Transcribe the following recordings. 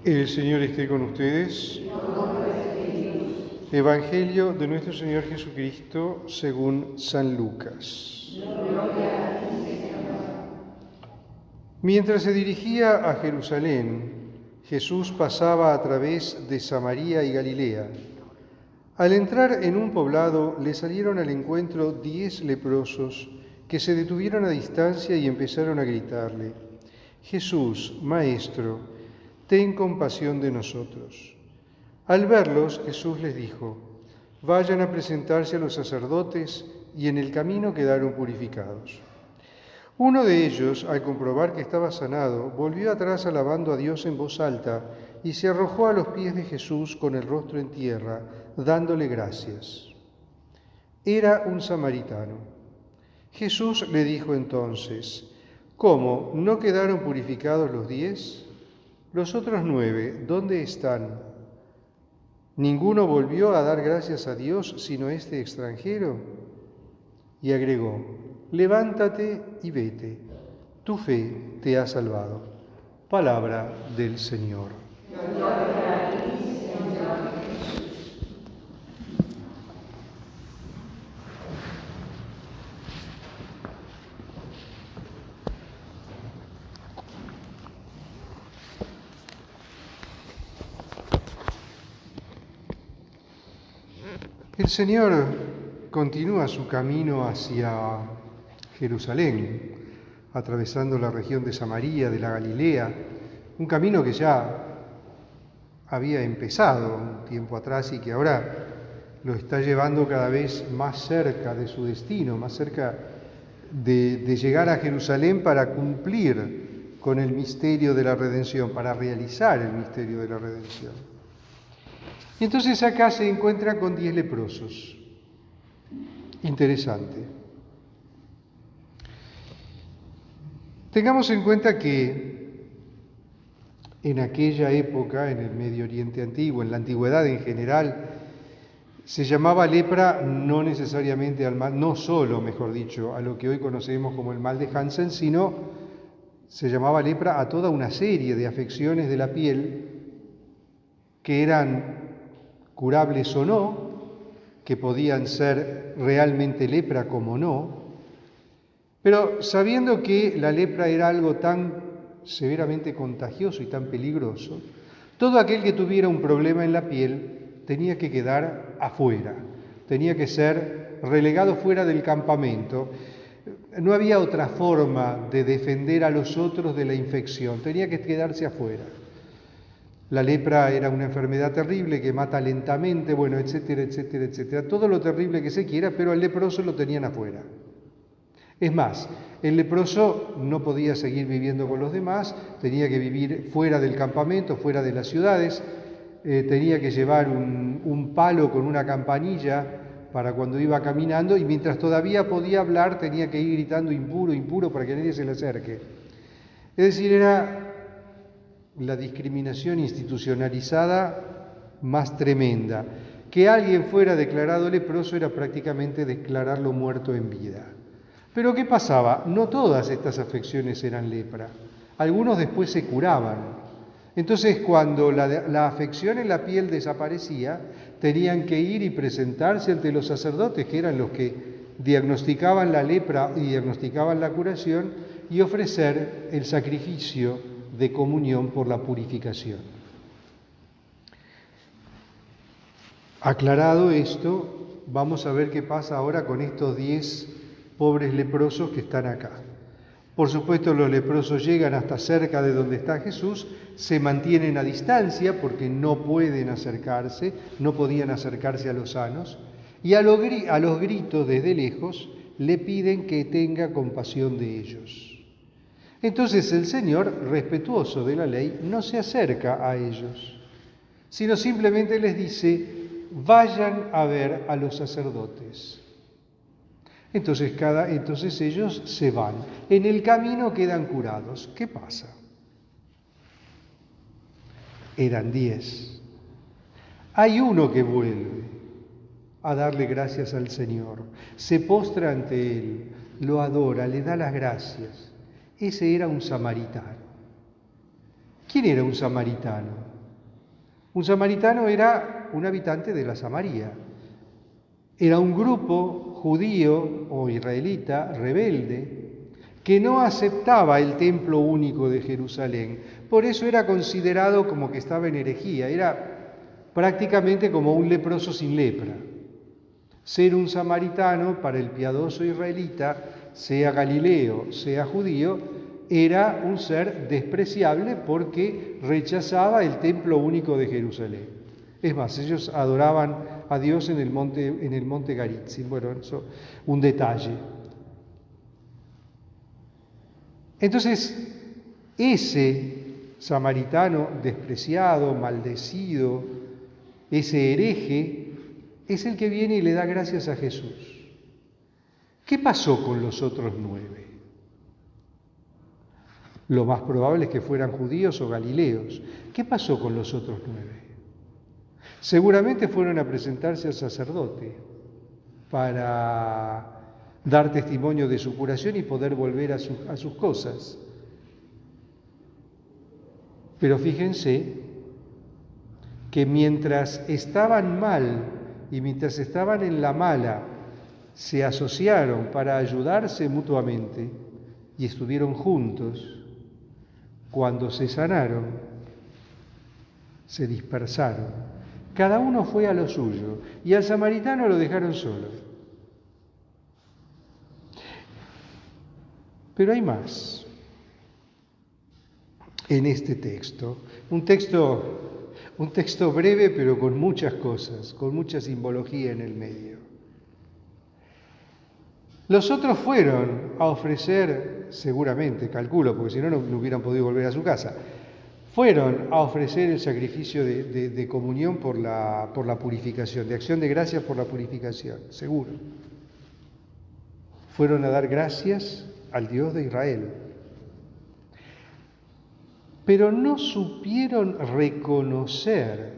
El Señor esté con ustedes. Evangelio de nuestro Señor Jesucristo según San Lucas. Mientras se dirigía a Jerusalén, Jesús pasaba a través de Samaria y Galilea. Al entrar en un poblado, le salieron al encuentro 10 leprosos que se detuvieron a distancia y empezaron a gritarle: Jesús, Maestro, ten compasión de nosotros. Al verlos, Jesús les dijo: vayan a presentarse a los sacerdotes, y en el camino quedaron purificados. Uno de ellos, al comprobar que estaba sanado, volvió atrás alabando a Dios en voz alta y se arrojó a los pies de Jesús con el rostro en tierra, dándole gracias. Era un samaritano. Jesús le dijo entonces: ¿cómo? ¿No quedaron purificados los 10? Los otros 9, ¿dónde están? ¿Ninguno volvió a dar gracias a Dios sino este extranjero? Y agregó: levántate y vete, tu fe te ha salvado. Palabra del Señor. El Señor continúa su camino hacia Jerusalén, atravesando la región de Samaria, de la Galilea, un camino que ya había empezado un tiempo atrás y que ahora lo está llevando cada vez más cerca de su destino, más cerca de llegar a Jerusalén para cumplir con el misterio de la redención, para realizar el misterio de la redención. Y entonces acá se encuentra con 10 leprosos. Interesante. Tengamos en cuenta que en aquella época, en el Medio Oriente Antiguo, en la Antigüedad en general, se llamaba lepra no necesariamente al mal, no solo, mejor dicho, a lo que hoy conocemos como el mal de Hansen, sino se llamaba lepra a toda una serie de afecciones de la piel que eran curables o no, que podían ser realmente lepra como no, pero sabiendo que la lepra era algo tan severamente contagioso y tan peligroso, todo aquel que tuviera un problema en la piel tenía que quedar afuera, tenía que ser relegado fuera del campamento. No había otra forma de defender a los otros de la infección, tenía que quedarse afuera. La lepra era una enfermedad terrible que mata lentamente, bueno, etcétera, etcétera, etcétera. Todo lo terrible que se quiera, pero al leproso lo tenían afuera. Es más, el leproso no podía seguir viviendo con los demás, tenía que vivir fuera del campamento, fuera de las ciudades, tenía que llevar un palo con una campanilla para cuando iba caminando, y mientras todavía podía hablar tenía que ir gritando impuro, impuro, para que nadie se le acerque. Es decir, era la discriminación institucionalizada más tremenda. Que alguien fuera declarado leproso era prácticamente declararlo muerto en vida. Pero ¿qué pasaba? No todas estas afecciones eran lepra. Algunos después se curaban. Entonces, cuando la afección en la piel desaparecía, tenían que ir y presentarse ante los sacerdotes, que eran los que diagnosticaban la lepra y diagnosticaban la curación, y ofrecer el sacrificio de comunión por la purificación. Aclarado esto, vamos a ver qué pasa ahora con estos 10 pobres leprosos que están acá. Por supuesto, los leprosos llegan hasta cerca de donde está Jesús, se mantienen a distancia porque no pueden acercarse, no podían acercarse a los sanos, y a los gritos desde lejos le piden que tenga compasión de ellos. Entonces el Señor, respetuoso de la ley, no se acerca a ellos, sino simplemente les dice: vayan a ver a los sacerdotes. Entonces ellos se van. En el camino quedan curados. ¿Qué pasa? Eran 10. Hay uno que vuelve a darle gracias al Señor, se postra ante Él, lo adora, le da las gracias. Ese era un samaritano. ¿Quién era un samaritano? Un samaritano era un habitante de la Samaria. Era un grupo judío o israelita rebelde que no aceptaba el templo único de Jerusalén. Por eso era considerado como que estaba en herejía. Era prácticamente como un leproso sin lepra. Ser un samaritano para el piadoso israelita, sea galileo, sea judío, era un ser despreciable porque rechazaba el templo único de Jerusalén. Es más, ellos adoraban a Dios en el monte Garitzim. Bueno, eso, un detalle. Entonces, ese samaritano despreciado, maldecido, ese hereje, es el que viene y le da gracias a Jesús. ¿Qué pasó con los otros 9? Lo más probable es que fueran judíos o galileos. ¿Qué pasó con los otros 9? Seguramente fueron a presentarse al sacerdote para dar testimonio de su curación y poder volver a sus cosas. Pero fíjense que mientras estaban mal y mientras estaban en la mala, se asociaron para ayudarse mutuamente y estuvieron juntos. Cuando se sanaron, se dispersaron. Cada uno fue a lo suyo y al samaritano lo dejaron solo. Pero hay más en este texto. Un texto breve pero con muchas cosas, con mucha simbología en el medio. Los otros fueron a ofrecer, seguramente, calculo, porque si no, no hubieran podido volver a su casa, fueron a ofrecer el sacrificio de comunión por la purificación, de acción de gracias por la purificación, seguro. Fueron a dar gracias al Dios de Israel. Pero no supieron reconocer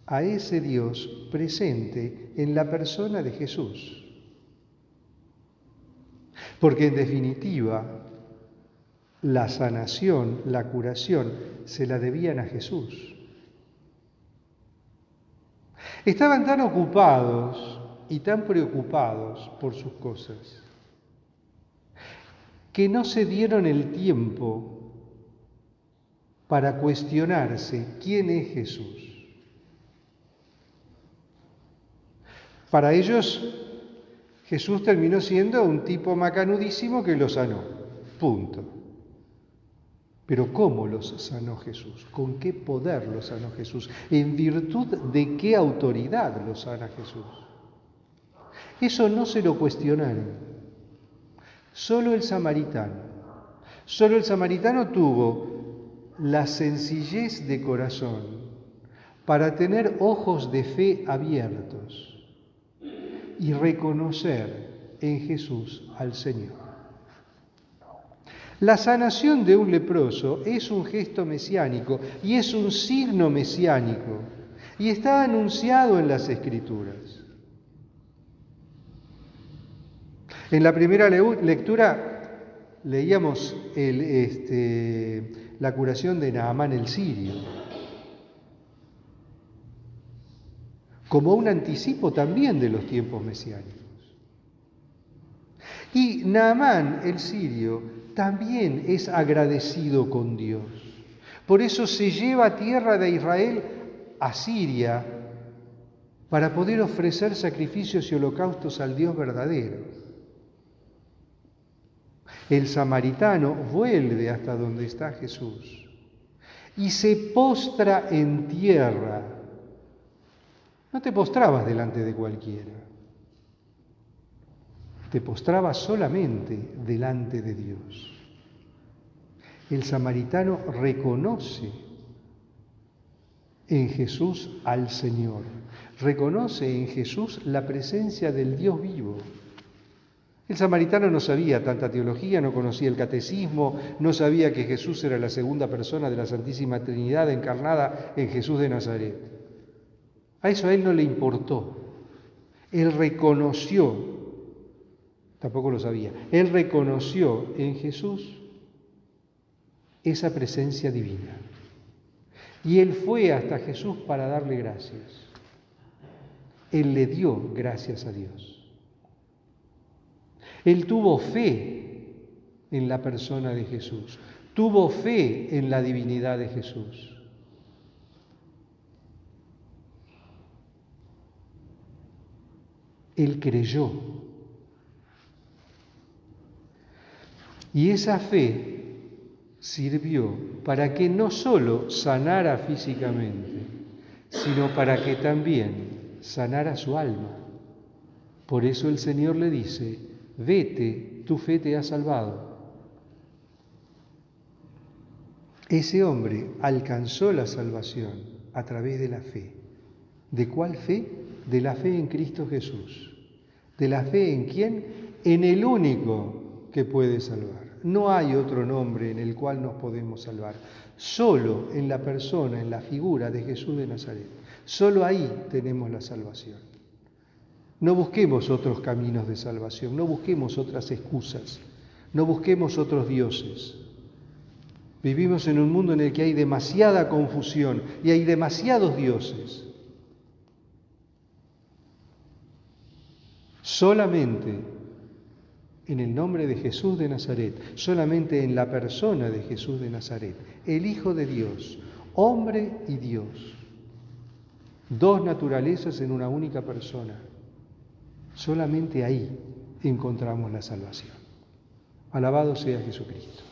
a ese Dios presente en la persona de Jesús. Porque en definitiva, la sanación, la curación, se la debían a Jesús. Estaban tan ocupados y tan preocupados por sus cosas que no se dieron el tiempo para cuestionarse quién es Jesús. Para ellos, Jesús terminó siendo un tipo macanudísimo que los sanó. Punto. Pero ¿cómo los sanó Jesús? ¿Con qué poder los sanó Jesús? ¿En virtud de qué autoridad los sana Jesús? Eso no se lo cuestionaron. Solo el samaritano tuvo la sencillez de corazón para tener ojos de fe abiertos y reconocer en Jesús al Señor. La sanación de un leproso es un gesto mesiánico y es un signo mesiánico y está anunciado en las Escrituras. En la primera lectura leíamos la curación de Naamán el sirio, como un anticipo también de los tiempos mesiánicos. Y Naamán el sirio también es agradecido con Dios. Por eso se lleva tierra de Israel a Siria para poder ofrecer sacrificios y holocaustos al Dios verdadero. El samaritano vuelve hasta donde está Jesús y se postra en tierra. No te postrabas delante de cualquiera, te postrabas solamente delante de Dios. El samaritano reconoce en Jesús al Señor, reconoce en Jesús la presencia del Dios vivo. El samaritano no sabía tanta teología, no conocía el catecismo, no sabía que Jesús era la segunda persona de la Santísima Trinidad encarnada en Jesús de Nazaret. A eso a él no le importó. Él reconoció, tampoco lo sabía, él reconoció en Jesús esa presencia divina. Y él fue hasta Jesús para darle gracias. Él le dio gracias a Dios. Él tuvo fe en la persona de Jesús. Tuvo fe en la divinidad de Jesús. Él creyó. Y esa fe sirvió para que no solo sanara físicamente, sino para que también sanara su alma. Por eso el Señor le dice: vete, tu fe te ha salvado. Ese hombre alcanzó la salvación a través de la fe. ¿De cuál fe? De la fe en Cristo Jesús. ¿De la fe en quién? En el único que puede salvar. No hay otro nombre en el cual nos podemos salvar. Solo en la persona, en la figura de Jesús de Nazaret. Solo ahí tenemos la salvación. No busquemos otros caminos de salvación, no busquemos otras excusas, no busquemos otros dioses. Vivimos en un mundo en el que hay demasiada confusión y hay demasiados dioses. Solamente en el nombre de Jesús de Nazaret, solamente en la persona de Jesús de Nazaret, el Hijo de Dios, hombre y Dios, dos naturalezas en una única persona. Solamente ahí encontramos la salvación. Alabado sea Jesucristo.